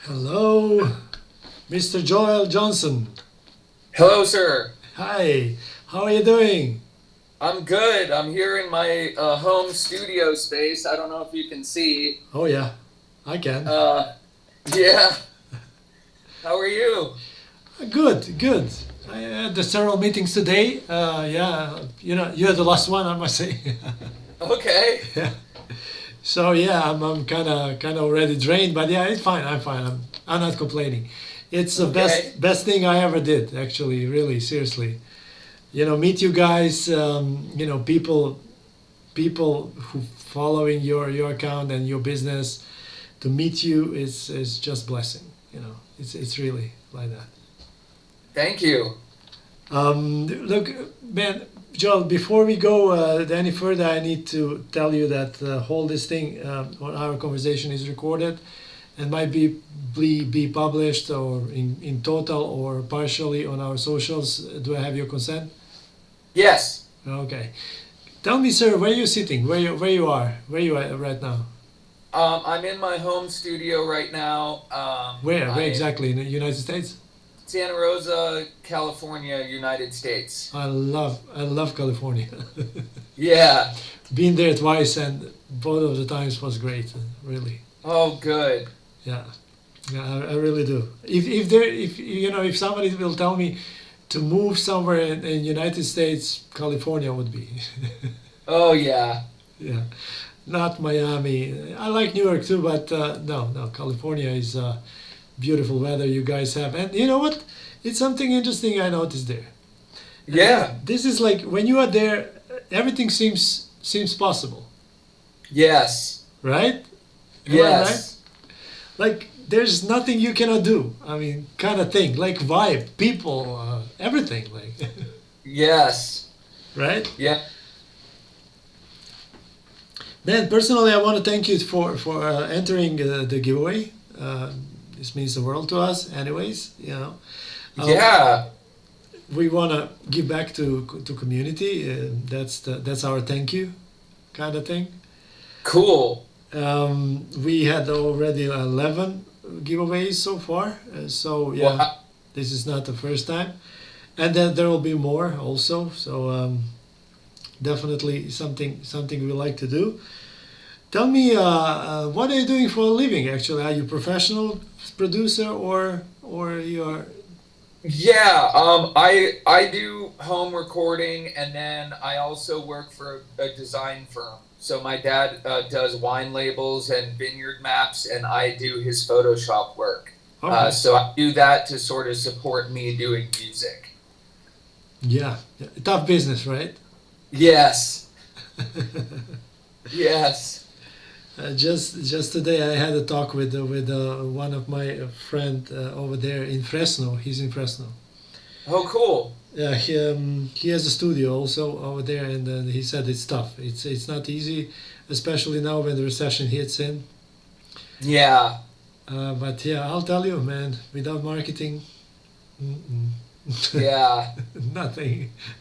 Hello, Mr. Joel Johnson. Hello, sir. Hi, how are you doing? I'm good. I'm here in my home studio space. I don't know if you can see. Oh, yeah, I can. Uh, yeah. How are you? Good, good. I had the several meetings today. Yeah, you're the last one, I must say. Okay. Yeah. So yeah, I'm kind of already drained, but yeah, it's fine. I'm fine. I'm not complaining. It's the Okay. best thing I ever did, actually. Really, seriously. Meet you guys. People who following your account and your business. To meet you is just blessing. It's really like that. Thank you. Look, man, Joel. Before we go any further, I need to tell you that whole this thing, our conversation is recorded, and might be published or in total or partially on our socials. Do I have your consent? Yes. Okay. Tell me, sir, where you sitting? Where you are right now? I'm in my home studio right now. Where I'm exactly in the United States? Santa Rosa, California, United States. I love California. Yeah. Been there twice, and both of the times was great. Really, Oh, good. yeah, yeah, I really do. If somebody will tell me to move somewhere in United States, California would be. Oh, yeah. Yeah, not Miami. I like New York too, but no, California is beautiful weather you guys have, and you know what? It's something interesting I noticed there. And Yeah. this is like when you are there, everything seems possible, Yes. right? Am I right? Yes. Like there's nothing you cannot do. I mean, kind of thing. Like vibe, people, everything. Like, Yes. right? Yeah. Then personally, I want to thank you for entering the giveaway. This means the world to us, anyways. Uh, Yeah. we want to give back to community. That's our thank you kind of thing. Cool. We had already 11 giveaways so far. So yeah, Wow. this is not the first time, and then there will be more also. So definitely something we like to do. Tell me, what are you doing for a living? Actually, are you professional producer or you're? Yeah, I do home recording, and then I also work for a design firm. So my dad does wine labels and vineyard maps, and I do his Photoshop work. Okay. So I do that to sort of support me doing music. Yeah, yeah. Tough business, right? Yes, yes. Just today, I had a talk with one of my friend over there in Fresno. He's in Fresno. Oh, cool. Yeah, he has a studio also over there, and he said it's tough. It's not easy, especially now when the recession hits in. Yeah, But yeah, I'll tell you, man. Without marketing, mm-mm. yeah,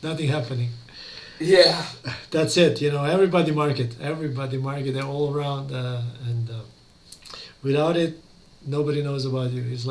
nothing happening. yeah. That's it. Everybody market. They're all around, and without it, nobody knows about you. It's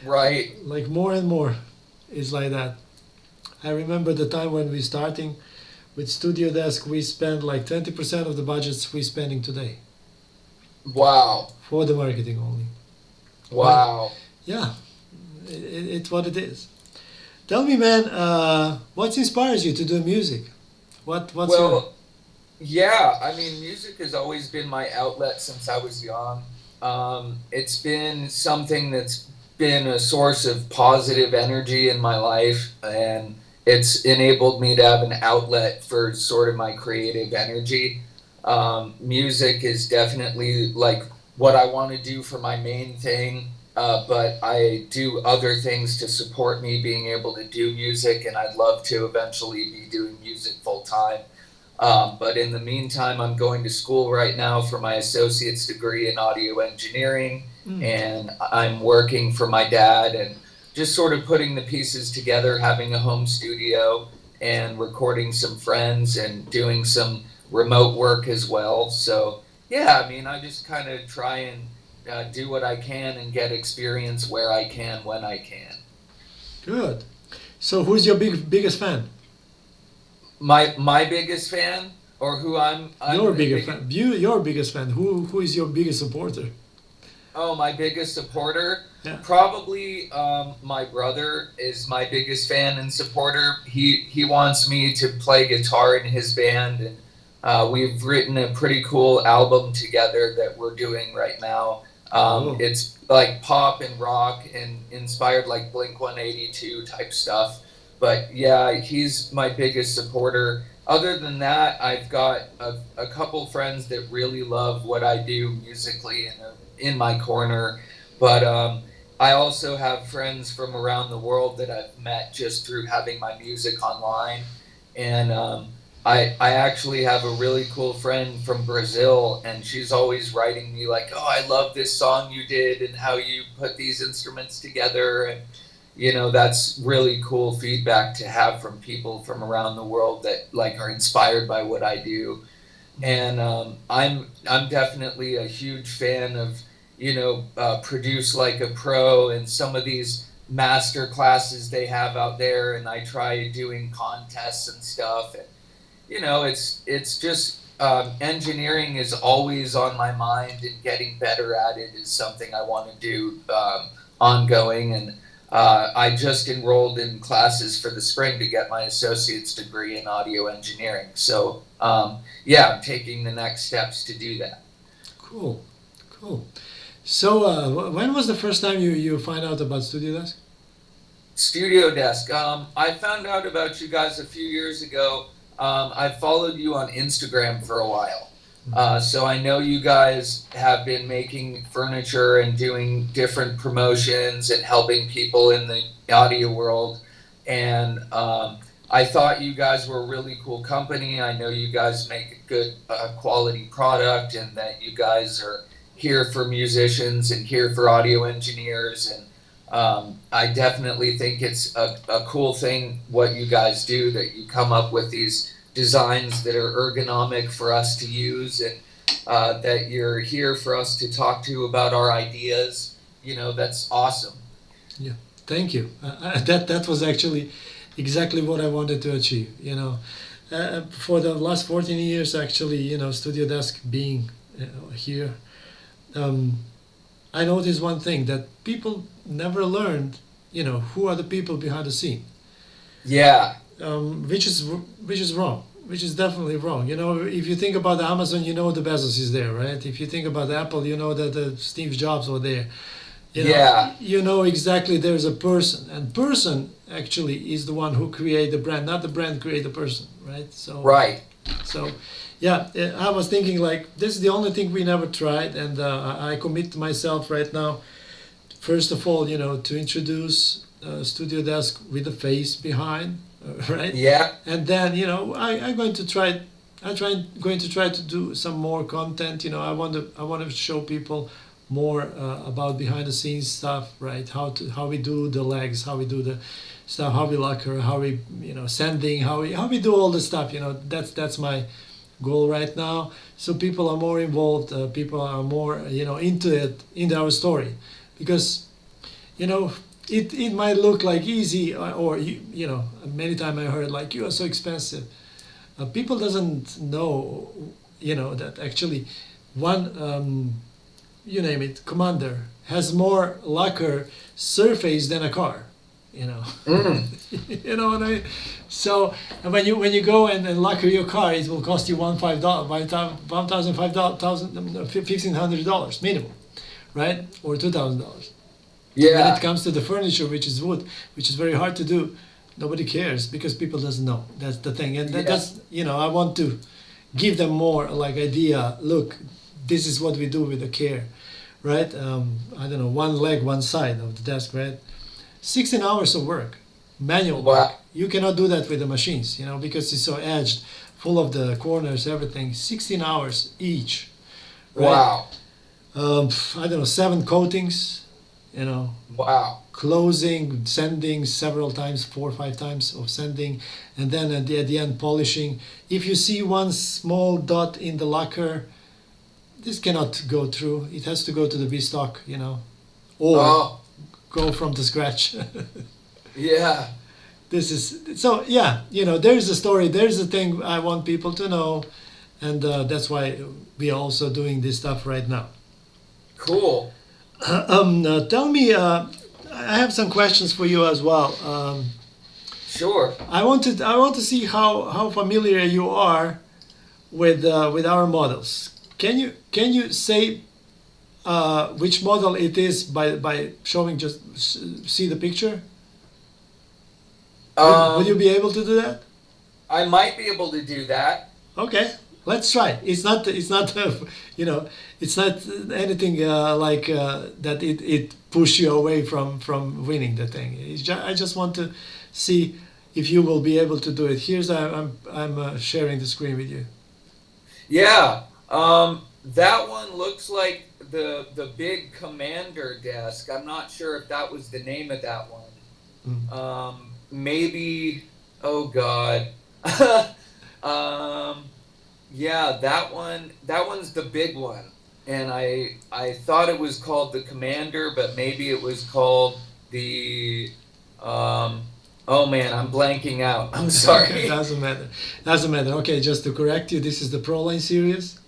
Right. like more and more. It's like that. I remember the time when we starting with StudioDesk, we spent like 20% of the budgets we spending today Wow. for the marketing only. But Wow. yeah, it's what it is. Tell me, man, what inspires you to do music? What's your? Well, yeah, I mean, music has always been my outlet since I was young. It's been something that's been a source of positive energy in my life, and it's enabled me to have an outlet for sort of my creative energy. Music is definitely like what I want to do for my main thing, but I do other things to support me being able to do music, and I'd love to eventually be doing music full time. But in the meantime, I'm going to school right now for my associate's degree in audio engineering, Mm, and I'm working for my dad and just sort of putting the pieces together, having a home studio and recording some friends and doing some remote work as well. So, yeah, I mean, I just kind of try and do what I can and get experience where I can when I can. Good. So who's your biggest fan? My biggest fan, or who I'm Your the biggest fan. Your biggest fan. Who is your biggest supporter? Oh, my biggest supporter? Yeah. Probably my brother is my biggest fan and supporter. He wants me to play guitar in his band, and we've written a pretty cool album together that we're doing right now. Oh. It's like pop and rock and inspired like Blink 182 type stuff. But yeah, he's my biggest supporter. Other than that, I've got a couple friends that really love what I do musically and are in my corner. But I also have friends from around the world that I've met just through having my music online. And I actually have a really cool friend from Brazil, and she's always writing me like, "Oh, I love this song you did and how you put these instruments together." And that's really cool feedback to have from people from around the world that like are inspired by what I do. And I'm definitely a huge fan of Produce Like a Pro and some of these master classes they have out there, and I try doing contests and stuff. And it's just engineering is always on my mind, and getting better at it is something I want to do ongoing. And I just enrolled in classes for the spring to get my associate's degree in audio engineering. So yeah, I'm taking the next steps to do that. Cool. So when was the first time you find out about StudioDesk? StudioDesk. I found out about you guys a few years ago. I followed you on Instagram for a while. So I know you guys have been making furniture and doing different promotions and helping people in the audio world. And I thought you guys were a really cool company. I know you guys make a good quality product, and that you guys are here for musicians and here for audio engineers. And I definitely think it's a cool thing what you guys do, that you come up with these designs that are ergonomic for us to use, and that you're here for us to talk to about our ideas. That's awesome. Yeah, thank you. That was actually exactly what I wanted to achieve. For the last 14 years, actually, StudioDesk being here, I noticed one thing, that people never learned, who are the people behind the scene. Yeah. Which is wrong. Which is definitely wrong. If you think about Amazon, the Bezos is there, right? If you think about Apple, that Steve Jobs were there. You know exactly there's a person, and person actually is the one who create the brand, not the brand create the person, right? So right. So yeah, I was thinking like this is the only thing we never tried, and I commit myself right now. First of all, to introduce StudioDesk with the face behind, right? Yeah. And then I'm going to try. Going to try to do some more content. I want to show people more about behind the scenes stuff, right? How we do the legs, how we do the stuff, how we lacquer, how we sanding, how we do all the stuff. That's my goal right now. So people are more involved. People are more into our story, because it might look like easy, or many times I heard like, you are so expensive. People doesn't know that actually one you name it, commander has more lacquer surface than a car. You know what I mean? So when you go and lacquer your car, it will cost you $1,500 minimum, right? Or $2,000. Yeah. When it comes to the furniture, which is wood, which is very hard to do, nobody cares because people doesn't know. That's the thing, and that's I want to give them more like idea. Look, this is what we do with the care, right? I don't know, one leg, one side of the desk, right? 16 hours of work, manual work. You cannot do that with the machines, because it's so edged, full of the corners, everything. 16 hours each. Right? Wow. I don't know, 7 coatings. Wow. Closing, sanding several times, 4 or 5 times of sanding, and then at the end polishing. If you see one small dot in the lacquer, this cannot go through. It has to go to the B stock, or Oh, go from the scratch. yeah. This is so yeah. There's a story. There's a thing I want people to know, and that's why we are also doing this stuff right now. Cool. Tell me. I have some questions for you as well. Sure. I want to see how familiar you are with our models. Can you say which model it is by showing see the picture? Would you be able to do that? I might be able to do that. Okay, let's try. It's not it's not anything like that. It push you away from winning the thing. I just want to see if you will be able to do it. I'm sharing the screen with you. Yeah. That one looks like the big commander desk. I'm not sure if that was the name of that one. Maybe. Oh God. Yeah, that one. That one's the big one, and I thought it was called the commander, but maybe it was called the. Oh man, I'm blanking out. I'm sorry. Doesn't matter. Okay, just to correct you, this is the Proline series.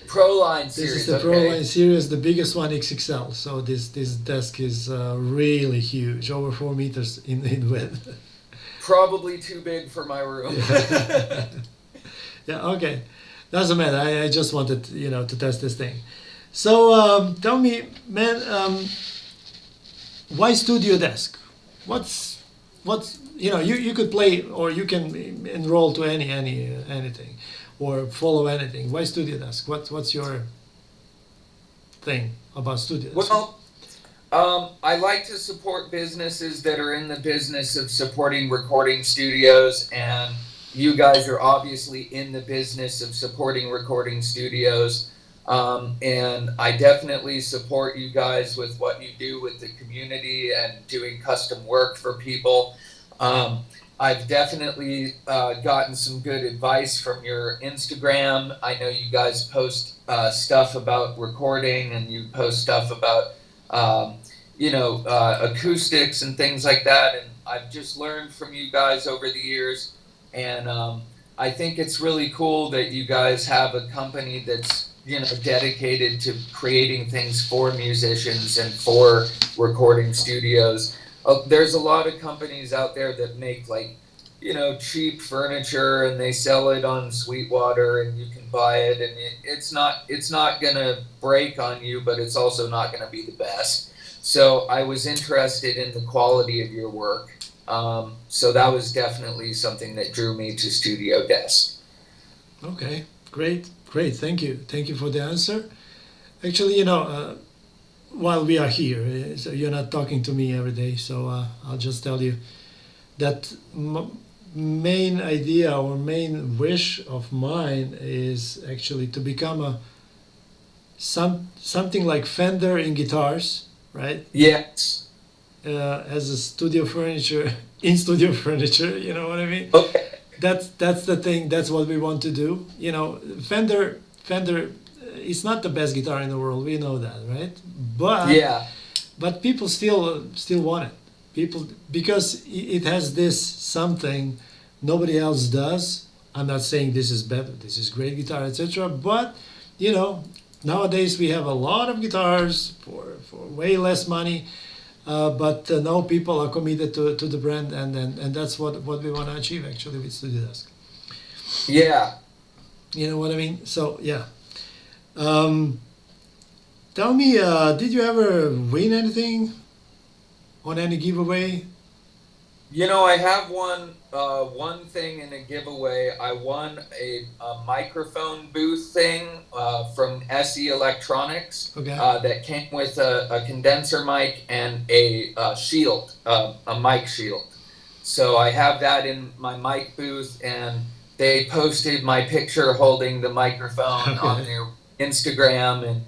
Proline series. This is the Proline series, the biggest one, XXL. So this desk is really huge, over 4 meters in width. Probably too big for my room. Yeah. Okay. Doesn't matter. I just wanted to test this thing. So tell me, man, why StudioDesk? What's you could play, or you can enroll to anything or follow anything. Why StudioDesk? What's your thing about StudioDesk? Well, I like to support businesses that are in the business of supporting recording studios, and you guys are obviously in the business of supporting recording studios. And I definitely support you guys with what you do with the community and doing custom work for people. I've definitely gotten some good advice from your Instagram. I know you guys post stuff about recording, and you post stuff about acoustics and things like that. And I've just learned from you guys over the years. And I think it's really cool that you guys have a company that's dedicated to creating things for musicians and for recording studios. There's a lot of companies out there that make cheap furniture, and they sell it on Sweetwater, and you can buy it, and it's not gonna break on you, but it's also not gonna be the best. So I was interested in the quality of your work. So that was definitely something that drew me to StudioDesk. Okay, great. Thank you for the answer. Actually, while we are here, so you're not talking to me every day, so I'll just tell you that main idea or main wish of mine is actually to become something like Fender in guitars, right? Yes. As a studio furniture, in-studio furniture, you know what I mean? Okay. That's the thing. That's what we want to do. Fender is not the best guitar in the world. We know that, right? But people still want it. People, because it has this something nobody else does. I'm not saying this is better. This is great guitar, etc. But nowadays we have a lot of guitars for way less money. But now people are committed to the brand, and that's what we want to achieve actually with StudioDesk. Yeah. You know what I mean? So yeah. Tell me, did you ever win anything on any giveaway? I have one thing in a giveaway. I won a microphone booth thing from SE Electronics. Okay. That came with a condenser mic and a shield, a mic shield. So I have that in my mic booth, and they posted my picture holding the microphone on their Instagram, and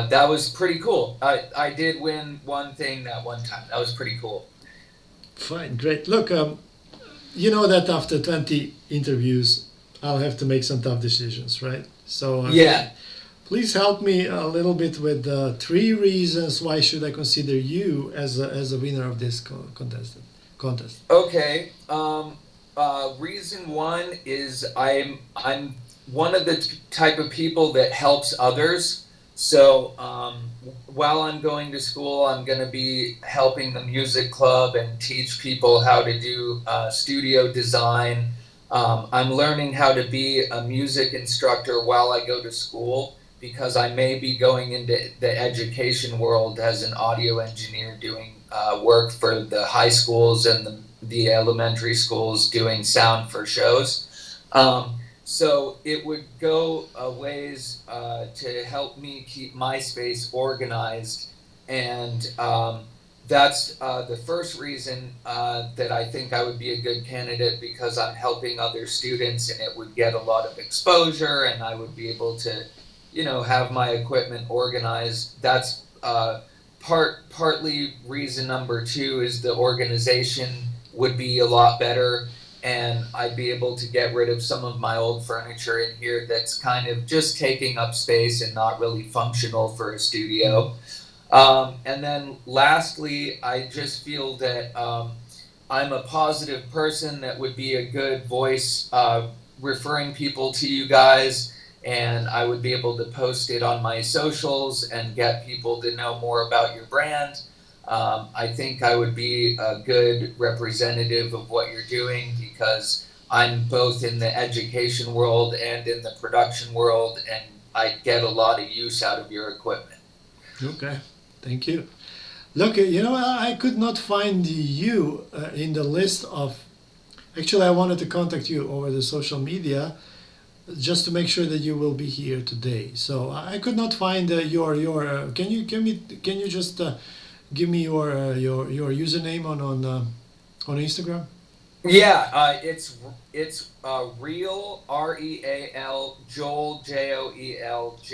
that was pretty cool. I did win one thing that one time. That was pretty cool. Fine, great. Look, you know that after 20 interviews, I'll have to make some tough decisions, right? So yeah. Please help me a little bit with the three reasons why should I consider you as a winner of this contest. Okay. Reason one is I'm one of the type of people that helps others. So while I'm going to school, I'm going to be helping the music club and teach people how to do studio design. I'm learning how to be a music instructor while I go to school because I may be going into the education world as an audio engineer doing work for the high schools and the elementary schools doing sound for shows. So it would go a ways to help me keep my space organized. And that's the first reason that I think I would be a good candidate because I'm helping other students and it would get a lot of exposure and I would be able to, have my equipment organized. That's partly reason number two is the organization would be a lot better and I'd be able to get rid of some of my old furniture in here that's kind of just taking up space and not really functional for a studio. And then lastly, I just feel that I'm a positive person that would be a good voice referring people to you guys, and I would be able to post it on my socials and get people to know more about your brand. I think I would be a good representative of what you're doing because I'm both in the education world and in the production world, and I get a lot of use out of your equipment. Okay, thank you. Look, I could not find you in the list of. Actually, I wanted to contact you over the social media just to make sure that you will be here today. So I could not find your. Can you just give me your username on Instagram? Yeah, it's real REAL Joel JOELJ.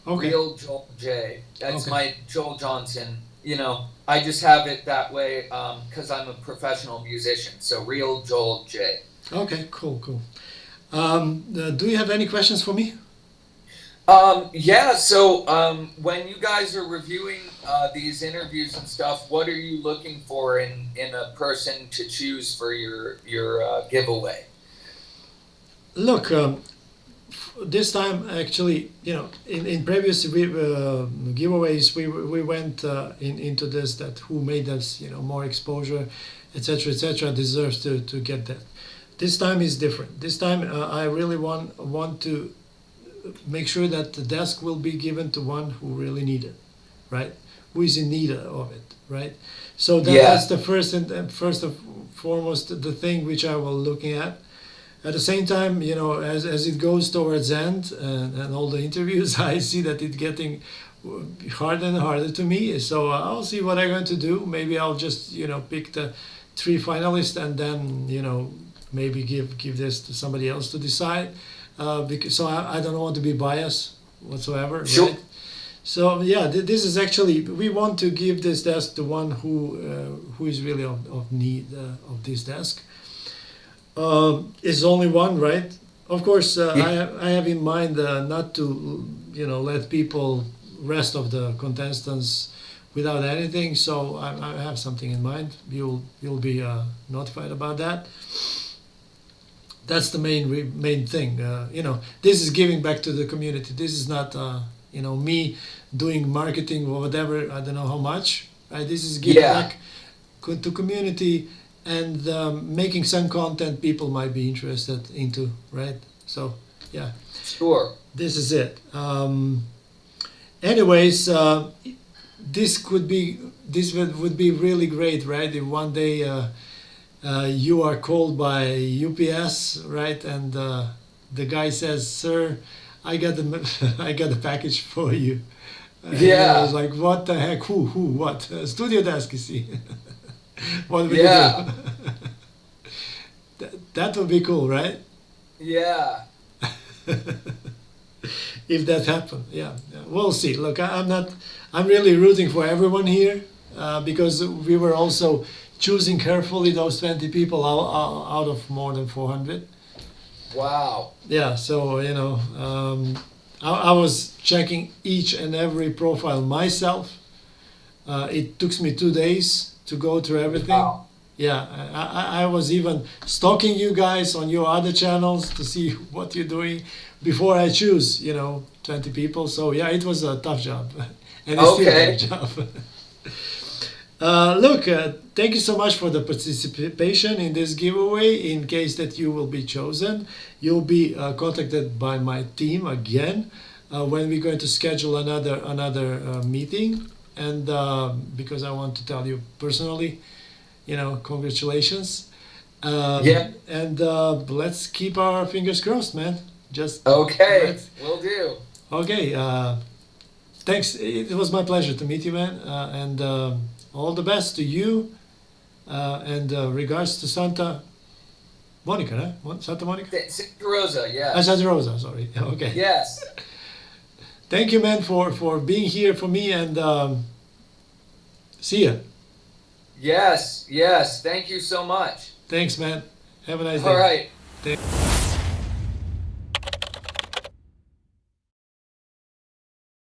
Okay. Real Joel J. That's Okay. my Joel Johnson. I just have it that way because I'm a professional musician. So real Joel J. Okay. Cool. Do you have any questions for me? Yeah, so when you guys are reviewing these interviews and stuff, what are you looking for in a person to choose for your giveaway? Look, this time actually, in previous giveaways, we went into this that who made us, more exposure, etc., deserves to get that. This time is different. This time I really want to make sure that the desk will be given to one who really need it, right? Who is in need of it, right? So that's the first and foremost the thing which I was looking at. At the same time, as it goes towards end and all the interviews, I see that it's getting harder and harder to me. So I'll see what I'm going to do. Maybe I'll just pick the three finalists and then maybe give this to somebody else to decide. Because I don't want to be biased whatsoever, Sure. right? So yeah, this is actually we want to give this desk to one who is really of need of this desk. It's only one, right? Of course, I have in mind not to let people rest of the contestants without anything. So I have something in mind. You'll be notified about that. That's the main thing. This is giving back to the community. This is not me doing marketing or whatever. I don't know how much. Right? This is giving back to community and making some content people might be interested into. Right. So yeah. Sure. This is it. Anyways, this would be really great, right? If one day. You are called by UPS, right? And the guy says, "Sir, I got the package for you." And I was like, "What the heck? Who? What? StudioDesk, you see? What would you do?" That would be cool, right? Yeah. If that happened, yeah, we'll see. Look, I'm really rooting for everyone here because we were also choosing carefully those 20 people out of more than 400. Wow. Yeah, so I was checking each and every profile myself. It took me 2 days to go through everything. Wow. Yeah, I was even stalking you guys on your other channels to see what you're doing before I choose, 20 people. So yeah, it was a tough job, and it's Okay. still a tough job. Look, thank you so much for the participation in this giveaway. In case that you will be chosen, you'll be contacted by my team again when we're going to schedule another meeting. And because I want to tell you personally, congratulations. Yeah. And let's keep our fingers crossed, man. Just Okay. let's- Will do. okay. Thanks. It was my pleasure to meet you, man. And all the best to you. And regards to Santa Monica, right? Santa Monica? Santa Rosa. Yeah. Santa Rosa, sorry. Okay. Yes. Thank you, man, for being here for me, and see ya. Yes. Yes. Thank you so much. Thanks, man. Have a nice All day. right. Thank-